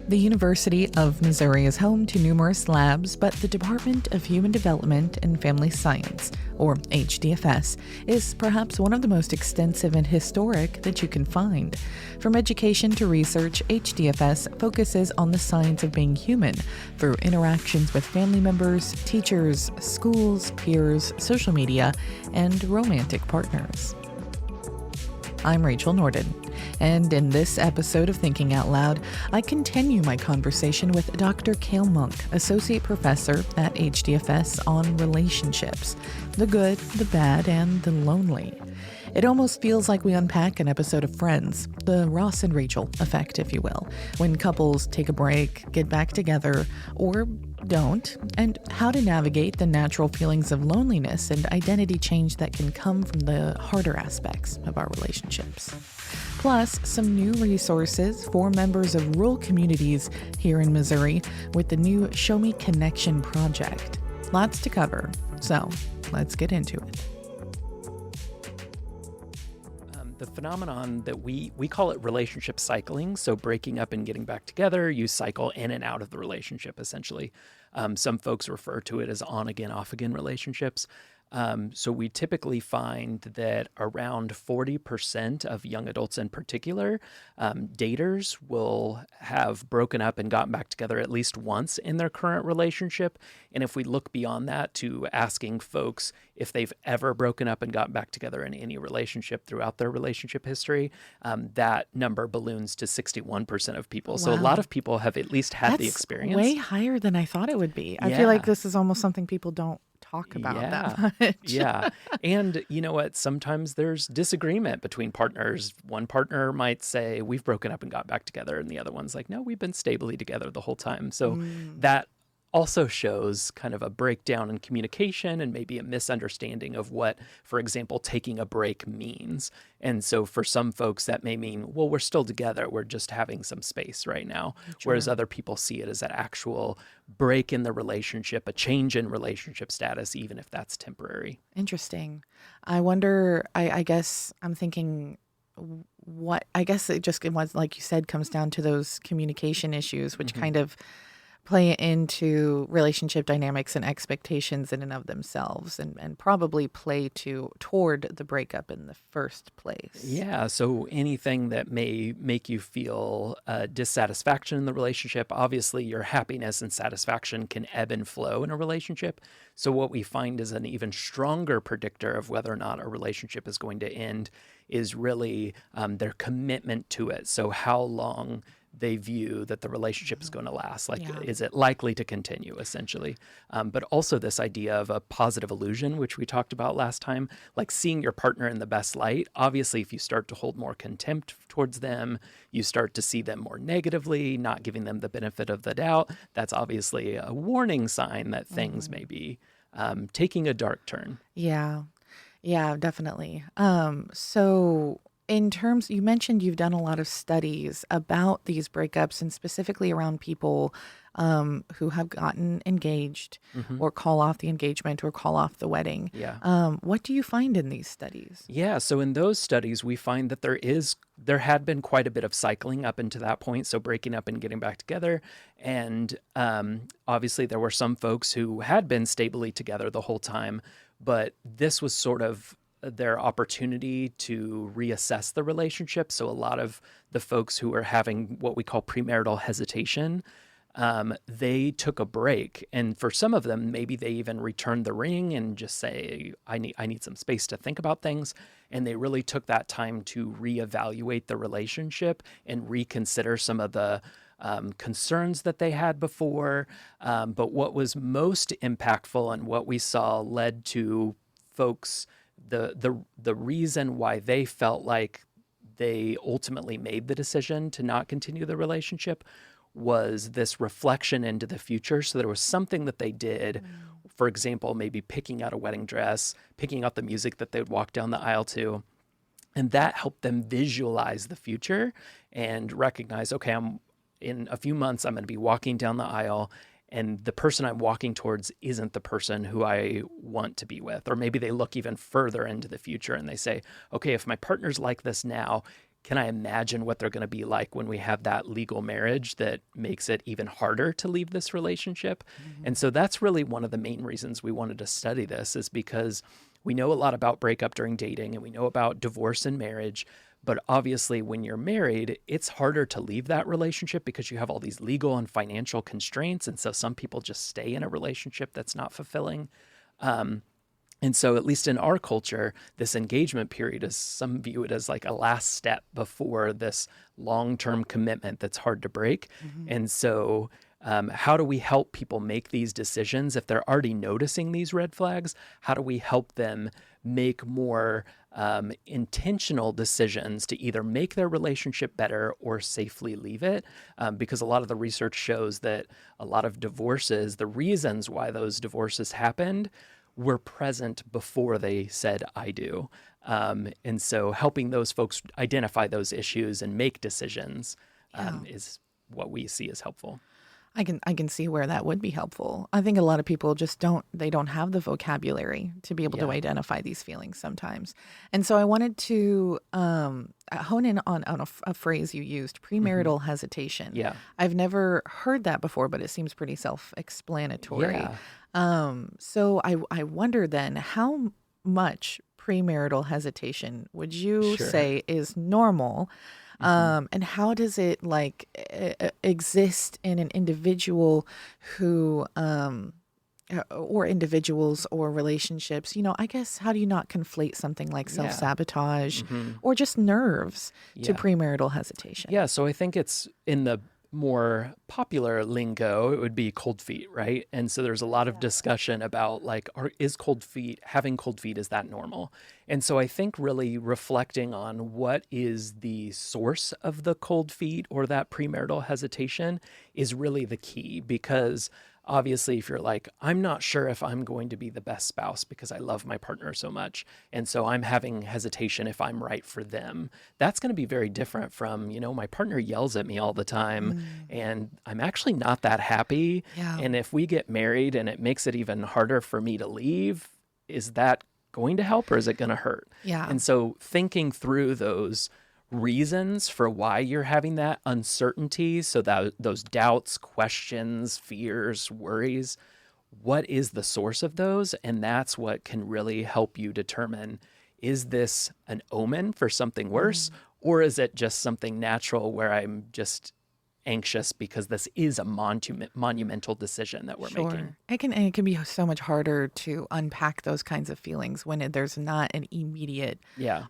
The University of Missouri is home to numerous labs, but the Department of Human Development and Family Science, or HDFS, is perhaps one of the most extensive and historic that you can find. From education to research, HDFS focuses on the science of being human through interactions with family members, teachers, schools, peers, social media, and romantic partners. I'm Rachael Norden, and in this episode of Thinking Out Loud, I continue my conversation with Dr. Kale Monk, Associate Professor at HDFS, on relationships, the good, the bad, and the lonely. It almost feels like we unpack an episode of Friends, the Ross and Rachael effect, if you will, when couples take a break, get back together, or don't, and how to navigate the natural feelings of loneliness and identity change that can come from the harder aspects of our relationships. Plus, some new resources for members of rural communities here in Missouri with the new ShowMe Connection project. Lots to cover, so let's get into it. The phenomenon that we call it relationship cycling, so breaking up and getting back together, you cycle in and out of the relationship, essentially. Some folks refer to it as on-again, off-again relationships. So we typically find that around 40% of young adults in particular, daters will have broken up and gotten back together at least once in their current relationship. And if we look beyond that to asking folks if they've ever broken up and gotten back together in any relationship throughout their relationship history, that number balloons to 61% of people. Wow. So a lot of people have at least had the experience. Way higher than I thought it would be. I feel like this is almost something people don't talk about that much. Yeah. And you know what? Sometimes there's disagreement between partners. One partner might say, we've broken up and got back together. And the other one's like, no, we've been stably together the whole time. So that also shows kind of a breakdown in communication and maybe a misunderstanding of what, for example, taking a break means. And so for some folks, that may mean, well, we're still together. We're just having some space right now. Sure. Whereas other people see it as an actual break in the relationship, a change in relationship status, even if that's temporary. Interesting. I wonder, I guess I'm thinking I guess it just, like you said, comes down to those communication issues, which kind of play into relationship dynamics and expectations in and of themselves, and probably play toward the breakup in the first place. Yeah, so anything that may make you feel dissatisfaction in the relationship, obviously your happiness and satisfaction can ebb and flow in a relationship. So what we find is an even stronger predictor of whether or not a relationship is going to end is really their commitment to it. So how long they view that the relationship is going to last. Is it likely to continue, essentially? But also this idea of a positive illusion, which we talked about last time, like seeing your partner in the best light. Obviously, if you start to hold more contempt towards them, you start to see them more negatively, not giving them the benefit of the doubt. That's obviously a warning sign that things may be taking a dark turn. Yeah, definitely. So in terms, you mentioned you've done a lot of studies about these breakups and specifically around people who have gotten engaged or call off the engagement or call off the wedding. Yeah. What do you find in these studies? Yeah. So in those studies, we find that there had been quite a bit of cycling up into that point. So breaking up and getting back together. And obviously there were some folks who had been stably together the whole time, but this was sort of their opportunity to reassess the relationship. So a lot of the folks who are having what we call premarital hesitation, they took a break. And for some of them, maybe they even returned the ring and just say, I need some space to think about things. And they really took that time to reevaluate the relationship and reconsider some of the concerns that they had before. But what was most impactful and what we saw led to folks, the reason why they felt like they ultimately made the decision to not continue the relationship was this reflection into the future. So there was something that they did, for example, maybe picking out a wedding dress, picking out the music that they would walk down the aisle to. And that helped them visualize the future and recognize, okay, in a few months, I'm going to be walking down the aisle and the person I'm walking towards isn't the person who I want to be with. Or maybe they look even further into the future and they say, okay, if my partner's like this now, can I imagine what they're going to be like when we have that legal marriage that makes it even harder to leave this relationship? And so that's really one of the main reasons we wanted to study this, is because we know a lot about breakup during dating and we know about divorce and marriage. But obviously, when you're married, it's harder to leave that relationship because you have all these legal and financial constraints. And so some people just stay in a relationship that's not fulfilling. And so, at least in our culture, this engagement period is, some view it as like a last step before this long-term commitment that's hard to break. And so, how do we help people make these decisions if they're already noticing these red flags? How do we help them make more intentional decisions to either make their relationship better or safely leave it? Because a lot of the research shows that a lot of divorces, the reasons why those divorces happened, were present before they said, I do. And so helping those folks identify those issues and make decisions is what we see as helpful. I can see where that would be helpful. I think a lot of people just don't have the vocabulary to be able to identify these feelings sometimes. And so I wanted to hone in on a phrase you used, premarital hesitation. Yeah. I've never heard that before, but it seems pretty self-explanatory. Yeah. So I wonder then, how much premarital hesitation would you say is normal? And how does it exist in an individual who, or individuals or relationships? I guess, how do you not conflate something like self-sabotage or just nerves to premarital hesitation? Yeah. So I think it's, in the more popular lingo, it would be cold feet, right? And so there's a lot of discussion about having cold feet, is that normal? And so I think really reflecting on what is the source of the cold feet or that premarital hesitation is really the key. Because obviously, if you're like, I'm not sure if I'm going to be the best spouse because I love my partner so much, and so I'm having hesitation if I'm right for them, that's going to be very different from, my partner yells at me all the time and I'm actually not that happy. Yeah. And if we get married and it makes it even harder for me to leave, is that going to help or is it going to hurt? Yeah. And so thinking through those reasons for why you're having that uncertainty, so that those doubts, questions, fears, worries, what is the source of those? And that's what can really help you determine, is this an omen for something worse, or is it just something natural where I'm just anxious because this is a monumental decision that we're making? It can be so much harder to unpack those kinds of feelings when there's not an immediate,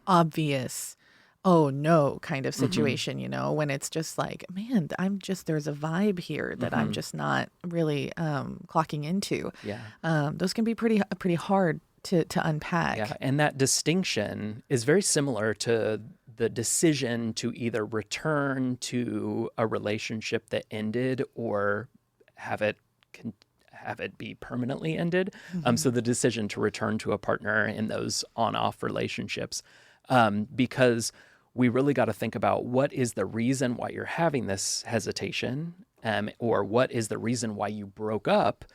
obvious, oh no kind of situation, when it's just like, man, there's a vibe here that I'm just not really clocking into. Yeah. Those can be pretty hard to unpack. Yeah. And that distinction is very similar to the decision to either return to a relationship that ended or have it be permanently ended. So the decision to return to a partner in those on-off relationships, because we really got to think about what is the reason why you're having this hesitation, or what is the reason why you broke up,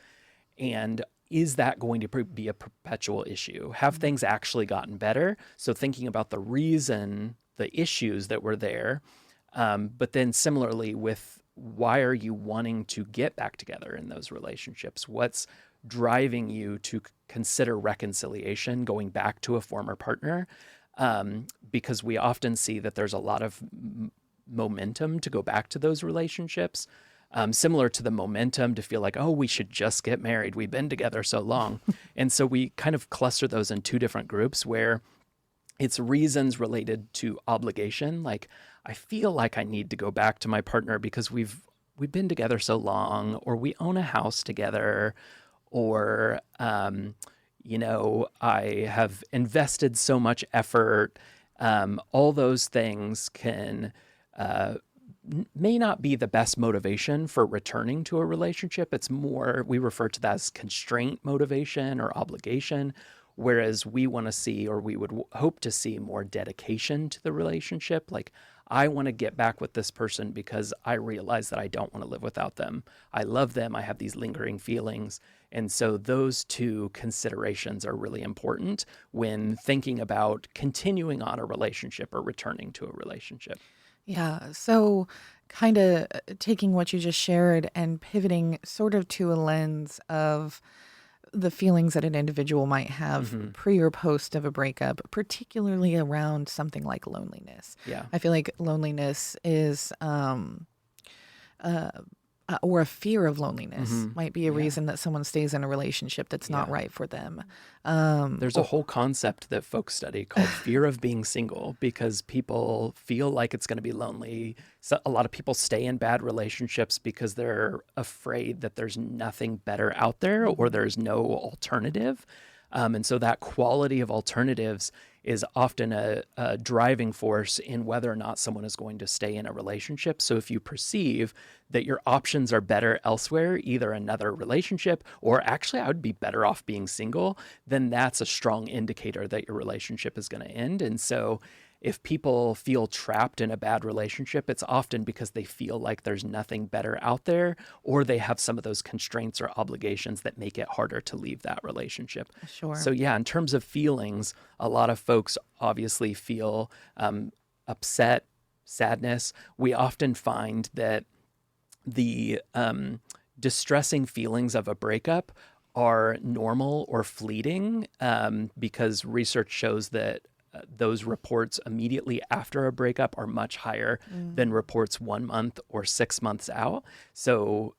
and is that going to be a perpetual issue? Have things actually gotten better? So thinking about the reason, the issues that were there, but then similarly with, why are you wanting to get back together in those relationships? What's driving you to consider reconciliation, going back to a former partner? Because we often see that there's a lot of momentum to go back to those relationships, similar to the momentum to feel like, oh, we should just get married. We've been together so long. And so we kind of cluster those in two different groups, where it's reasons related to obligation. Like, I feel like I need to go back to my partner because we've been together so long, or we own a house together, or, I have invested so much effort. All those things may not be the best motivation for returning to a relationship. It's more, we refer to that as constraint motivation or obligation, whereas we want to see, or we would hope to see, more dedication to the relationship. Like, I want to get back with this person because I realize that I don't want to live without them. I love them. I have these lingering feelings. And so those two considerations are really important when thinking about continuing on a relationship or returning to a relationship. Yeah. So, kind of taking what you just shared and pivoting sort of to a lens of the feelings that an individual might have Mm-hmm. pre or post of a breakup, particularly around something like loneliness. Yeah. I feel like loneliness is, or a fear of loneliness Mm-hmm. might be a Yeah. reason that someone stays in a relationship that's not Yeah. right for them. There's a whole concept that folks study called fear of being single because people feel like it's going to be lonely. So a lot of people stay in bad relationships because they're afraid that there's nothing better out there or there's no alternative. And so that quality of alternatives is often a driving force in whether or not someone is going to stay in a relationship. So if you perceive that your options are better elsewhere, either another relationship or actually I would be better off being single, then that's a strong indicator that your relationship is going to end. And so if people feel trapped in a bad relationship, it's often because they feel like there's nothing better out there, or they have some of those constraints or obligations that make it harder to leave that relationship. Sure. So, yeah, in terms of feelings, a lot of folks obviously feel upset, sadness. We often find that the distressing feelings of a breakup are normal or fleeting because research shows that those reports immediately after a breakup are much higher than reports 1 month or 6 months out. So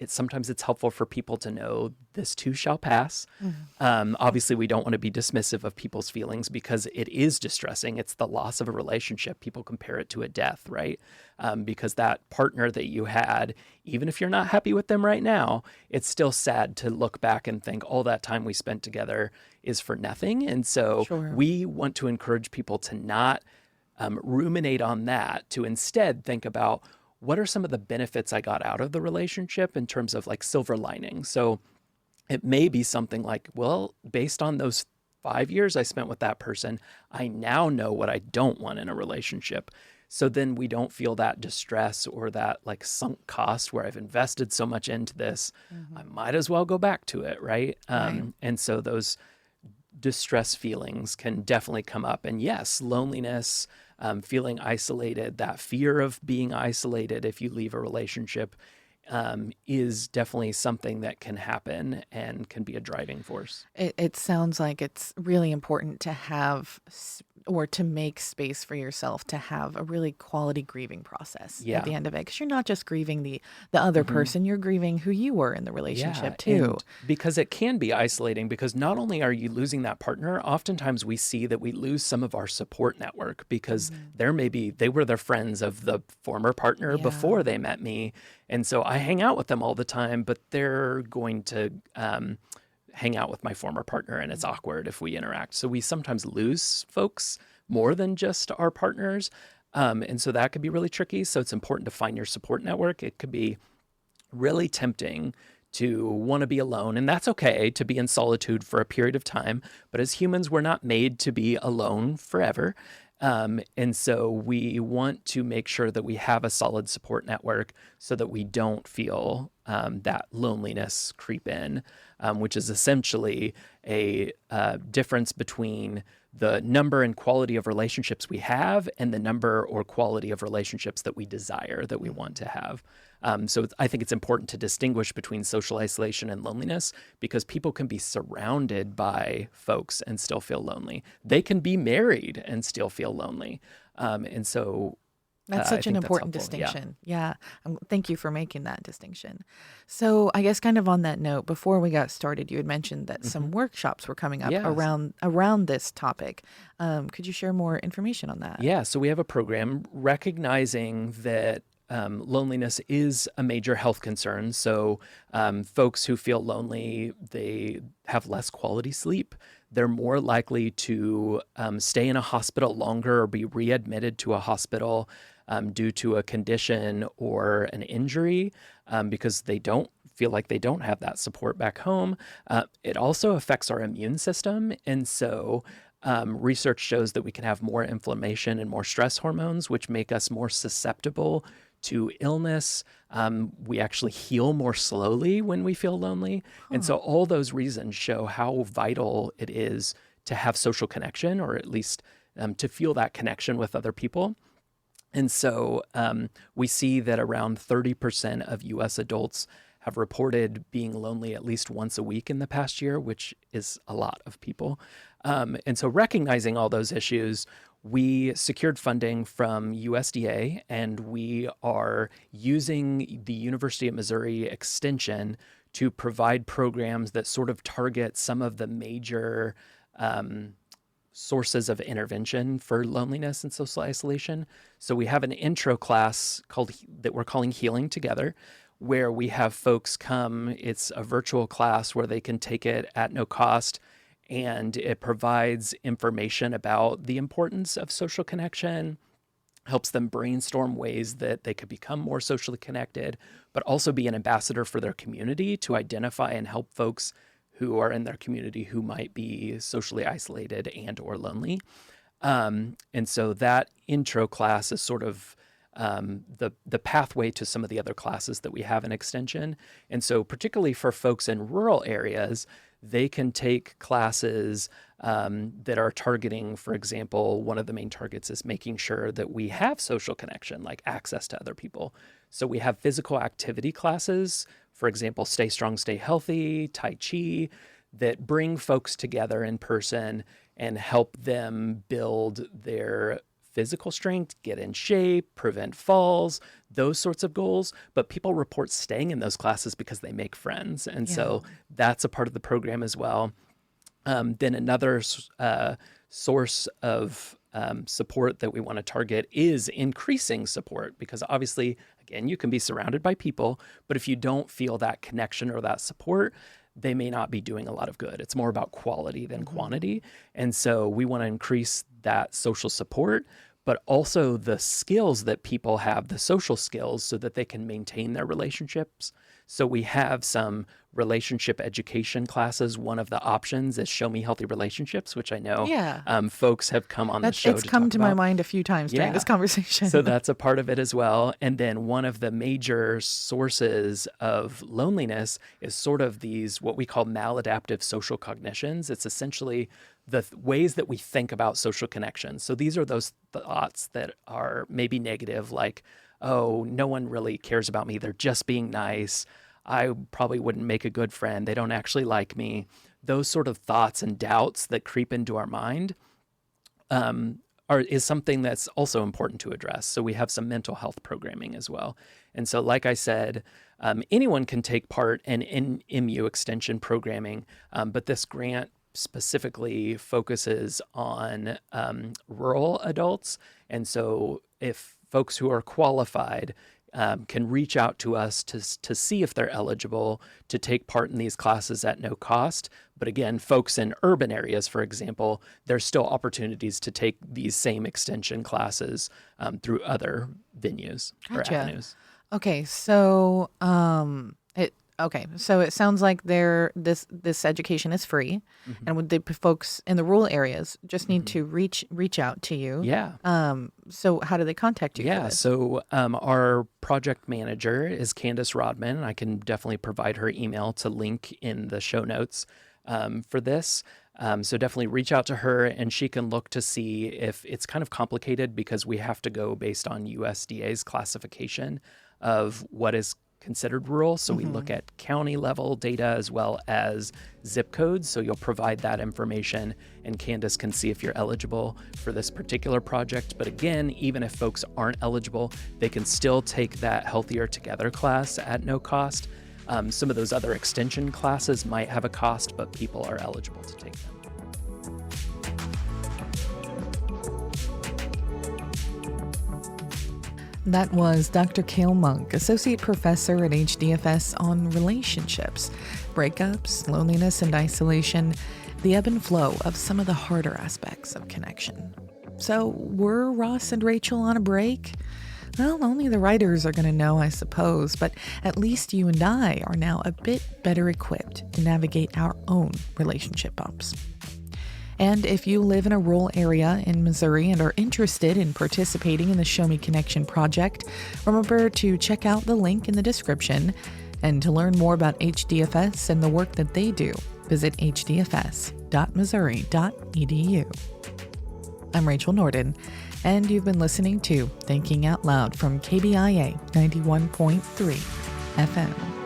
sometimes it's helpful for people to know this too shall pass. Obviously, we don't want to be dismissive of people's feelings because it is distressing. It's the loss of a relationship. People compare it to a death, right? Because that partner that you had, even if you're not happy with them right now, it's still sad to look back and think all that time we spent together is for nothing. And so Sure. we want to encourage people to not ruminate on that, to instead think about what are some of the benefits I got out of the relationship in terms of like silver lining. So it may be something like, well, based on those 5 years I spent with that person, I now know what I don't want in a relationship. So then we don't feel that distress or that like sunk cost where I've invested so much into this. I might as well go back to it, right? Right. And so those distress feelings can definitely come up. And yes, loneliness, feeling isolated, that fear of being isolated if you leave a relationship is definitely something that can happen and can be a driving force. It sounds like it's really important to have or to make space for yourself to have a really quality grieving process at the end of it. Because you're not just grieving the other person, you're grieving who you were in the relationship too. And because it can be isolating because not only are you losing that partner, oftentimes we see that we lose some of our support network because they were their friends of the former partner before they met me. And so I hang out with them all the time, but they're going to hang out with my former partner and it's awkward if we interact. So we sometimes lose folks more than just our partners. And so that could be really tricky. So it's important to find your support network. It could be really tempting to want to be alone. And that's okay to be in solitude for a period of time. But as humans, we're not made to be alone forever. And so we want to make sure that we have a solid support network so that we don't feel that loneliness creep in, which is essentially a difference between the number and quality of relationships we have and the number or quality of relationships that we desire, that we want to have. So I think it's important to distinguish between social isolation and loneliness because people can be surrounded by folks and still feel lonely. They can be married and still feel lonely. And so that's I such an think that's important helpful. distinction. Yeah. Thank you for making that distinction. So I guess kind of on that note, before we got started, you had mentioned that some workshops were coming up Yes. around this topic. Could you share more information on that? Yeah, so we have a program recognizing that loneliness is a major health concern. So folks who feel lonely, they have less quality sleep. They're more likely to stay in a hospital longer or be readmitted to a hospital due to a condition or an injury because they don't feel like they don't have that support back home. It also affects our immune system. And so research shows that we can have more inflammation and more stress hormones, which make us more susceptible to illness. We actually heal more slowly when we feel lonely. And so all those reasons show how vital it is to have social connection, or at least to feel that connection with other people. And so we see that around 30% of US adults have reported being lonely at least once a week in the past year, which is a lot of people. And so recognizing all those issues, we secured funding from USDA, and we are using the University of Missouri Extension to provide programs that sort of target some of the major sources of intervention for loneliness and social isolation. So we have an intro class that we're calling Healing Together, where we have folks come. It's a virtual class where they can take it at no cost, and it provides information about the importance of social connection, helps them brainstorm ways that they could become more socially connected, but also be an ambassador for their community to identify and help folks who are in their community who might be socially isolated and or lonely. And so that intro class is sort of the pathway to some of the other classes that we have in Extension. And so particularly for folks in rural areas, they can take classes that are targeting, for example, one of the main targets is making sure that we have social connection, like access to other people. So we have physical activity classes, for example, Stay Strong, Stay Healthy, Tai Chi, that bring folks together in person and help them build their physical strength, get in shape, prevent falls, those sorts of goals. But people report staying in those classes because they make friends. And so that's a part of the program as well. Then another source of support that we want to target is increasing support, because obviously, again, you can be surrounded by people, but if you don't feel that connection or that support, they may not be doing a lot of good. It's more about quality than quantity. And so we want to increase that social support, but also the skills that people have, the social skills, so that they can maintain their relationships. So we have some relationship education classes. One of the options is Show Me Healthy Relationships, which I know folks have come on the show to talk about. It's come to my mind a few times during this conversation. So that's a part of it as well. And then one of the major sources of loneliness is sort of these, what we call maladaptive social cognitions. It's essentially the ways that we think about social connections. So these are those thoughts that are maybe negative, like, oh, no one really cares about me. They're just being nice. I probably wouldn't make a good friend. They don't actually like me. Those sort of thoughts and doubts that creep into our mind is something that's also important to address. So we have some mental health programming as well. And so, like I said, anyone can take part in MU extension programming, but this grant specifically focuses on rural adults. And so if folks who are qualified can reach out to us to see if they're eligible to take part in these classes at no cost. But again, folks in urban areas, for example, there's still opportunities to take these same extension classes through other venues or avenues. Okay, so so it sounds like this education is free, and the folks in the rural areas just need to reach out to you. Yeah. So how do they contact you? Yeah. So our project manager is Candace Rodman, and I can definitely provide her email to link in the show notes for this. So definitely reach out to her, and she can look to see if it's kind of complicated because we have to go based on USDA's classification of what is considered rural. So we look at county level data as well as zip codes. So you'll provide that information, and Candace can see if you're eligible for this particular project. But again, even if folks aren't eligible, they can still take that Healthier Together class at no cost. Some of those other extension classes might have a cost, but people are eligible to take them. That was Dr. Kale Monk, Associate Professor at HDFS on relationships, breakups, loneliness and isolation, the ebb and flow of some of the harder aspects of connection. So were Ross and Rachael on a break? Well, only the writers are going to know, I suppose, but at least you and I are now a bit better equipped to navigate our own relationship bumps. And if you live in a rural area in Missouri and are interested in participating in the ShowMe Connection project, remember to check out the link in the description. And to learn more about HDFS and the work that they do, visit hdfs.missouri.edu. I'm Rachael Norden, and you've been listening to Thinking Out Loud from KBIA 91.3 FM.